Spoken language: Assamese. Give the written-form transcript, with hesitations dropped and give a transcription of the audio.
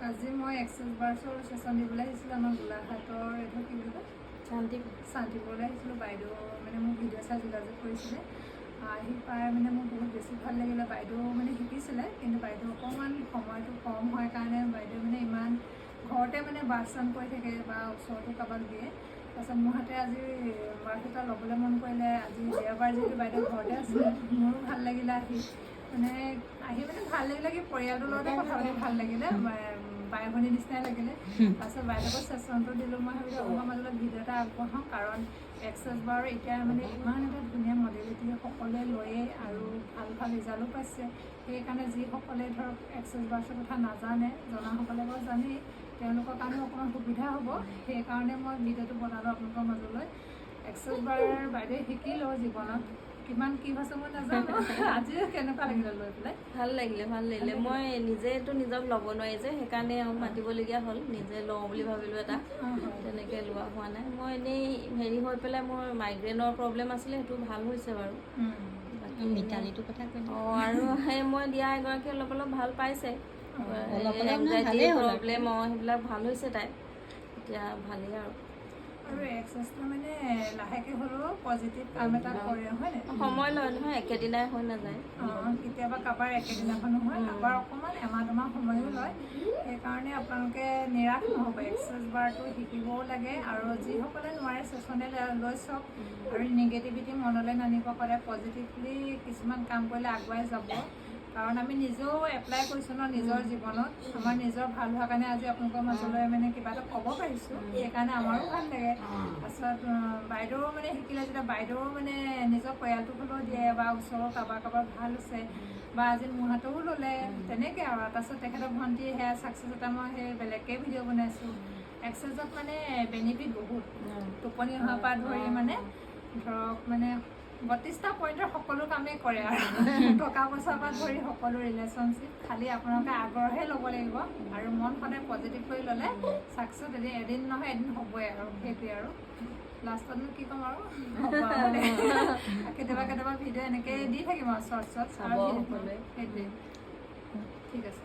আজি মই এক্সেছ বাৰ্ছৰ চেচন দিবলৈ আহিছিলোঁ আমাৰ গোলাঘাটৰ এইটো কি বুলি কয় শান্তিপুৰলৈ আহিছিলোঁ। বাইদেউ মানে মোক ভিডিঅ' চাই যোগাযোগ কৰিছিলে। আহি পাই মানে মোৰ বহুত বেছি ভাল লাগিলে। বাইদেউ মানে শিকিছিলে, কিন্তু বাইদেউ অকণমান সময়টো কম হয় কাৰণে বাইদেউ মানে ইমান ঘৰতে মানে বাছ চান কৰি থাকে বা ওচৰতো কাৰোবাক দিয়ে। তাৰপিছত মোৰ হাতে আজি বাছ এটা ল'বলৈ মন কৰিলে। আজি দেওবাৰ যিহেতু বাইদেউ ঘৰতে আছিলে, মোৰো ভাল লাগিলে আহি মানে ভাল লাগিলে কি পৰিয়ালটোৰ লগতে কথা পাতি ভাল লাগিলে, বাই ভনীৰ নিচিনাই লাগিলে। তাৰপিছত বাইদেউক চেচনটো দিলোঁ। মই ভাবিলোঁ আপোনাৰ মাজলৈ ভিডিঅ' এটা আগবঢ়াওঁ, কাৰণ এক্সেছ বাৰ এতিয়া মানে ইমান এটা ধুনীয়া মডেলিটি সকলোৱে লয়ে আৰু ভাল ভাল ৰিজাল্টো পাইছে। সেইকাৰণে যিসকলে ধৰক এক্সেছ বাৰ্ছৰ কথা নাজানে, জনাসকলে বাৰু জানেই, তেওঁলোকৰ কাৰণেও অকণমান সুবিধা হ'ব। সেইকাৰণে মই ভিডিঅ'টো বনালোঁ আপোনালোকৰ মাজলৈ। এক্সেছ বাৰ বাইদেৱে শিকিলোঁ জীৱনত, কিমান কি হৈছে মই নাজানো। আজি কেনেকুৱা লাগিলে লৈ পেলাই? ভাল লাগিলে। মই নিজেতো নিজক ল'ব নোৱাৰি যে, সেইকাৰণে মাতিবলগীয়া হ'ল। নিজে লওঁ বুলি ভাবিলোঁ এটা, তেনেকৈ লোৱা হোৱা নাই। মই এনেই হেৰি হৈ পেলাই মোৰ মাইগ্ৰেইনৰ প্ৰব্লেম আছিলে, সেইটো ভাল হৈছে বাৰু। মিতালীটোৰ কথা কৈছে। আৰু সেই মই দিয়া এগৰাকীয়ে অলপ অলপ ভাল পাইছে। এংজাইটি প্ৰব্লেম সেইবিলাক ভাল হৈছে তাই, এতিয়া ভালেই আৰু এক্সেছটো মানে লাহেকৈ হ'লেও পজিটিভ কাম এটা কৰে, হয় নাই? সময় লয় নহয়, একেদিনাই হৈ নাযায়। কেতিয়াবা কাৰোবাৰ একেদিনাখনো হয়, কাৰোবাৰ অকণমান এমাহ দুমাহ সময়ো লয়। সেইকাৰণে আপোনালোকে নিৰাশ নহ'ব, এক্সেছ বাৰটো শিকিবও লাগে। আৰু যিসকলে নোৱাৰে চেচনে লৈ চাওক, আৰু নিগেটিভিটি মনলৈ নানিব, সদায় পজিটিভলি কিছুমান কাম কৰিলে আগুৱাই যাব। কাৰণ আমি নিজেও এপ্লাই কৰিছোঁ ন নিজৰ জীৱনত, আমাৰ নিজৰ ভাল হোৱাৰ কাৰণে আজি আপোনালোকৰ মাজলৈ মানে কিবা এটা ক'ব পাৰিছোঁ, সেইকাৰণে আমাৰো ভাল লাগে। তাৰপিছত বাইদেউ মানে শিকিলে যেতিয়া বাইদেউ মানে নিজৰ পৰিয়ালটোক হ'লেও দিয়ে বা ওচৰৰ কাৰোবাৰ ভাল হৈছে, বা আজি মোৰ হাতেও ল'লে, তেনেকৈ আৰু। তাৰপিছত তেখেতৰ ভণ্টি সেয়া ছাকচেছ এটা মই সেই বেলেগকৈ ভিডিঅ' বনাইছোঁ। এক্সেছত মানে বেনিফিট বহুত, টোপনি অহাৰ পৰা ধৰি মানে ধৰক মানে 32টা পইণ্টৰ সকলো কামেই কৰে আৰু টকা পইচাৰ পৰা ধৰি সকলো ৰিলেশ্যনশ্বিপ। খালি আপোনালোকে আগ্ৰহে ল'ব লাগিব আৰু মন সদায় পজিটিভ কৰি ল'লে ছাকচেছ এদিন নহয় এদিন হ'বই আৰু। সেইটোৱে আৰু লাষ্টতনো কি ক'ম আৰু, কেতিয়াবা ভিডিঅ' এনেকৈ দি থাকিম আৰু শ্বৰ্টছত। সেইটোৱে, ঠিক আছে।